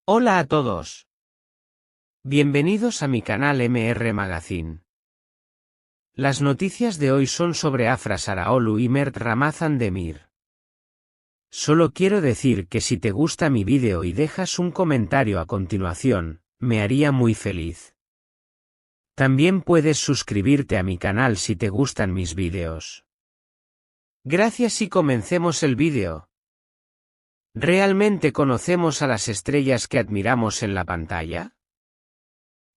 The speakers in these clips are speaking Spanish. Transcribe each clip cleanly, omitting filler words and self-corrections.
Hola a todos. Bienvenidos a mi canal MR Magazine. Las noticias de hoy son sobre Afra Saraolu y Mert Ramazan Demir. Solo quiero decir que si te gusta mi vídeo y dejas un comentario a continuación, me haría muy feliz. También puedes suscribirte a mi canal si te gustan mis vídeos. Gracias y comencemos el vídeo. ¿Realmente conocemos a las estrellas que admiramos en la pantalla?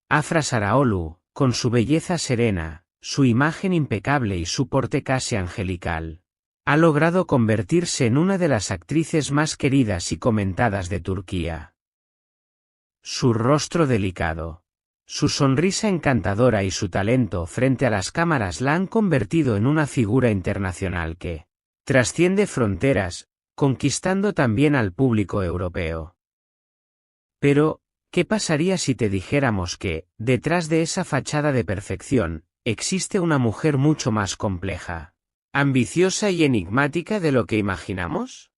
Afra Saraolu, con su belleza serena, su imagen impecable y su porte casi angelical, ha logrado convertirse en una de las actrices más queridas y comentadas de Turquía. Su rostro delicado, su sonrisa encantadora y su talento frente a las cámaras la han convertido en una figura internacional que trasciende fronteras, conquistando también al público europeo. Pero, ¿qué pasaría si te dijéramos que, detrás de esa fachada de perfección, existe una mujer mucho más compleja, ambiciosa y enigmática de lo que imaginamos?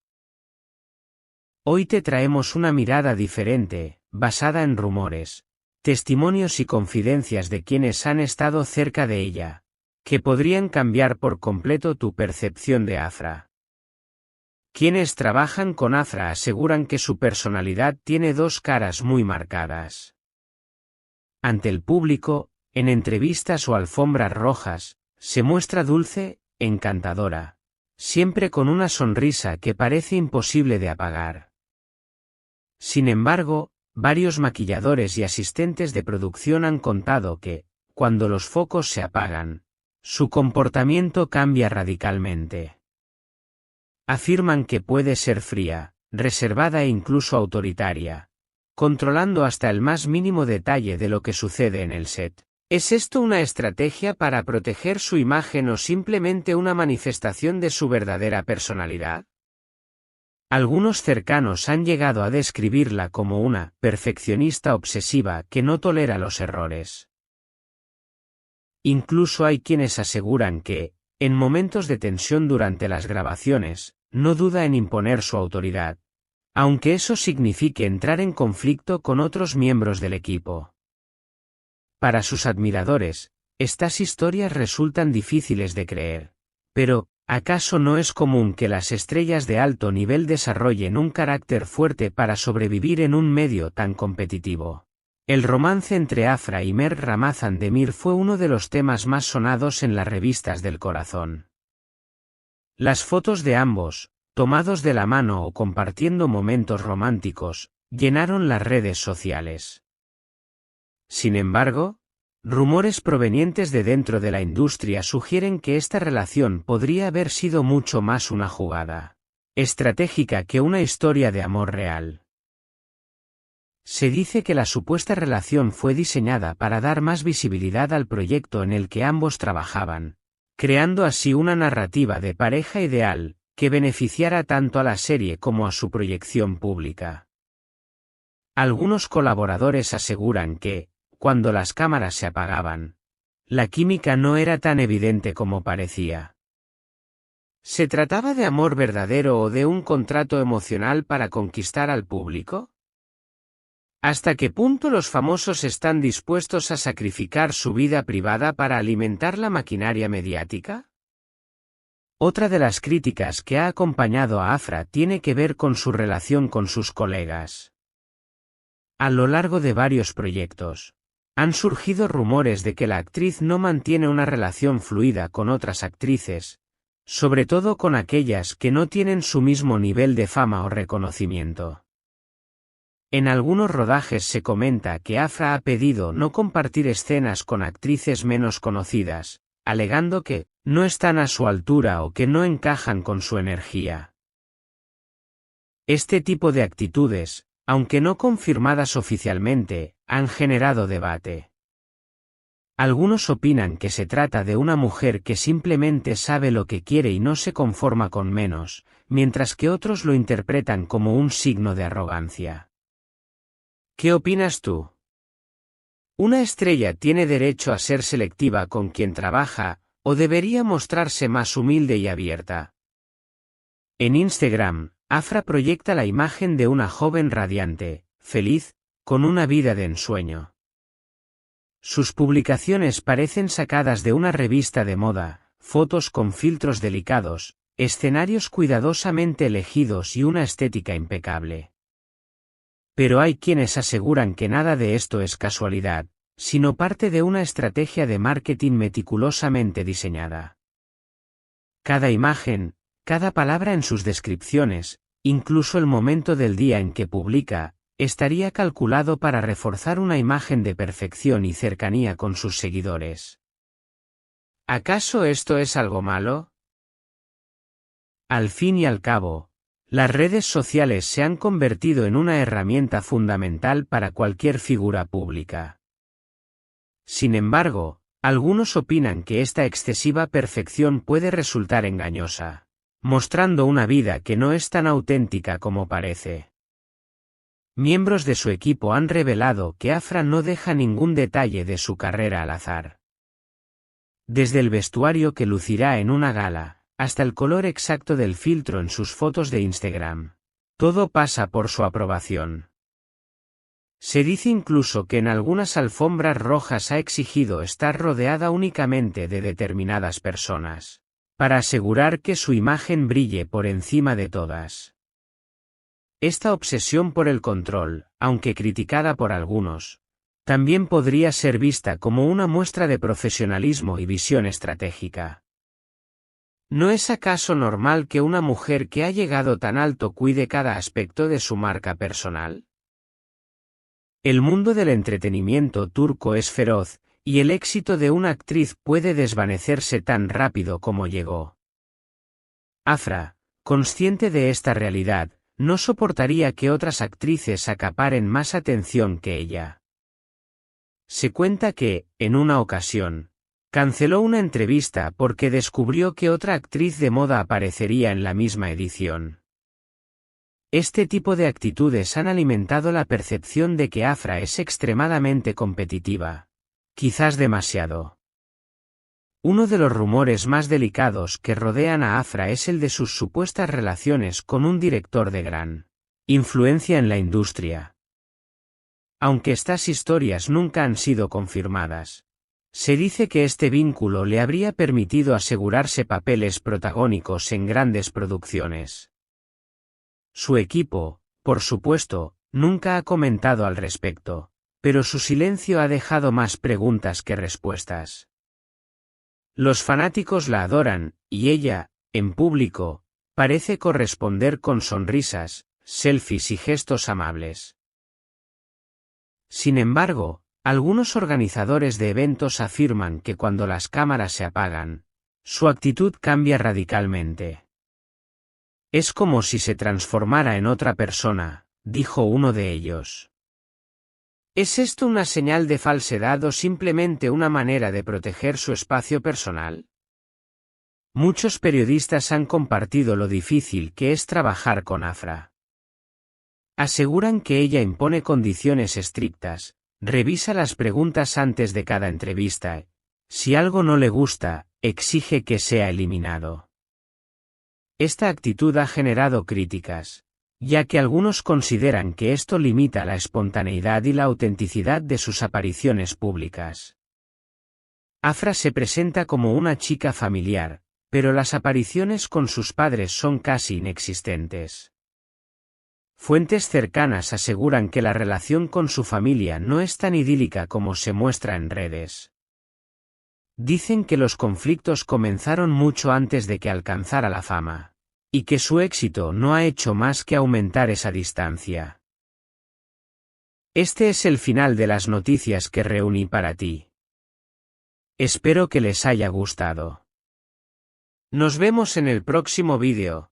Hoy te traemos una mirada diferente, basada en rumores, testimonios y confidencias de quienes han estado cerca de ella, que podrían cambiar por completo tu percepción de Afra. Quienes trabajan con Afra aseguran que su personalidad tiene dos caras muy marcadas. Ante el público, en entrevistas o alfombras rojas, se muestra dulce, encantadora, siempre con una sonrisa que parece imposible de apagar. Sin embargo, varios maquilladores y asistentes de producción han contado que, cuando los focos se apagan, su comportamiento cambia radicalmente. Afirman que puede ser fría, reservada e incluso autoritaria, controlando hasta el más mínimo detalle de lo que sucede en el set. ¿Es esto una estrategia para proteger su imagen o simplemente una manifestación de su verdadera personalidad? Algunos cercanos han llegado a describirla como una perfeccionista obsesiva que no tolera los errores. Incluso hay quienes aseguran que, en momentos de tensión durante las grabaciones, no duda en imponer su autoridad, aunque eso signifique entrar en conflicto con otros miembros del equipo. Para sus admiradores, estas historias resultan difíciles de creer. Pero, ¿acaso no es común que las estrellas de alto nivel desarrollen un carácter fuerte para sobrevivir en un medio tan competitivo? El romance entre Afra y Mert Ramazan Demir fue uno de los temas más sonados en las revistas del corazón. Las fotos de ambos, tomados de la mano o compartiendo momentos románticos, llenaron las redes sociales. Sin embargo, rumores provenientes de dentro de la industria sugieren que esta relación podría haber sido mucho más una jugada estratégica que una historia de amor real. Se dice que la supuesta relación fue diseñada para dar más visibilidad al proyecto en el que ambos trabajaban, creando así una narrativa de pareja ideal, que beneficiara tanto a la serie como a su proyección pública. Algunos colaboradores aseguran que, cuando las cámaras se apagaban, la química no era tan evidente como parecía. ¿Se trataba de amor verdadero o de un contrato emocional para conquistar al público? ¿Hasta qué punto los famosos están dispuestos a sacrificar su vida privada para alimentar la maquinaria mediática? Otra de las críticas que ha acompañado a Afra tiene que ver con su relación con sus colegas. A lo largo de varios proyectos, han surgido rumores de que la actriz no mantiene una relación fluida con otras actrices, sobre todo con aquellas que no tienen su mismo nivel de fama o reconocimiento. En algunos rodajes se comenta que Afra ha pedido no compartir escenas con actrices menos conocidas, alegando que no están a su altura o que no encajan con su energía. Este tipo de actitudes, aunque no confirmadas oficialmente, han generado debate. Algunos opinan que se trata de una mujer que simplemente sabe lo que quiere y no se conforma con menos, mientras que otros lo interpretan como un signo de arrogancia. ¿Qué opinas tú? ¿Una estrella tiene derecho a ser selectiva con quien trabaja, o debería mostrarse más humilde y abierta? En Instagram, Afra proyecta la imagen de una joven radiante, feliz, con una vida de ensueño. Sus publicaciones parecen sacadas de una revista de moda, fotos con filtros delicados, escenarios cuidadosamente elegidos y una estética impecable. Pero hay quienes aseguran que nada de esto es casualidad, sino parte de una estrategia de marketing meticulosamente diseñada. Cada imagen, cada palabra en sus descripciones, incluso el momento del día en que publica, estaría calculado para reforzar una imagen de perfección y cercanía con sus seguidores. ¿Acaso esto es algo malo? Al fin y al cabo, las redes sociales se han convertido en una herramienta fundamental para cualquier figura pública. Sin embargo, algunos opinan que esta excesiva perfección puede resultar engañosa, mostrando una vida que no es tan auténtica como parece. Miembros de su equipo han revelado que Afra no deja ningún detalle de su carrera al azar. Desde el vestuario que lucirá en una gala, hasta el color exacto del filtro en sus fotos de Instagram. Todo pasa por su aprobación. Se dice incluso que en algunas alfombras rojas ha exigido estar rodeada únicamente de determinadas personas, para asegurar que su imagen brille por encima de todas. Esta obsesión por el control, aunque criticada por algunos, también podría ser vista como una muestra de profesionalismo y visión estratégica. ¿No es acaso normal que una mujer que ha llegado tan alto cuide cada aspecto de su marca personal? El mundo del entretenimiento turco es feroz, y el éxito de una actriz puede desvanecerse tan rápido como llegó. Afra, consciente de esta realidad, no soportaría que otras actrices acaparen más atención que ella. Se cuenta que, en una ocasión, canceló una entrevista porque descubrió que otra actriz de moda aparecería en la misma edición. Este tipo de actitudes han alimentado la percepción de que Afra es extremadamente competitiva. Quizás demasiado. Uno de los rumores más delicados que rodean a Afra es el de sus supuestas relaciones con un director de gran influencia en la industria. Aunque estas historias nunca han sido confirmadas, se dice que este vínculo le habría permitido asegurarse papeles protagónicos en grandes producciones. Su equipo, por supuesto, nunca ha comentado al respecto, pero su silencio ha dejado más preguntas que respuestas. Los fanáticos la adoran, y ella, en público, parece corresponder con sonrisas, selfies y gestos amables. Sin embargo, algunos organizadores de eventos afirman que cuando las cámaras se apagan, su actitud cambia radicalmente. Es como si se transformara en otra persona, dijo uno de ellos. ¿Es esto una señal de falsedad o simplemente una manera de proteger su espacio personal? Muchos periodistas han compartido lo difícil que es trabajar con Afra. Aseguran que ella impone condiciones estrictas, revisa las preguntas antes de cada entrevista, si algo no le gusta, exige que sea eliminado. Esta actitud ha generado críticas, ya que algunos consideran que esto limita la espontaneidad y la autenticidad de sus apariciones públicas. Afra se presenta como una chica familiar, pero las apariciones con sus padres son casi inexistentes. Fuentes cercanas aseguran que la relación con su familia no es tan idílica como se muestra en redes. Dicen que los conflictos comenzaron mucho antes de que alcanzara la fama, y que su éxito no ha hecho más que aumentar esa distancia. Este es el final de las noticias que reuní para ti. Espero que les haya gustado. Nos vemos en el próximo vídeo.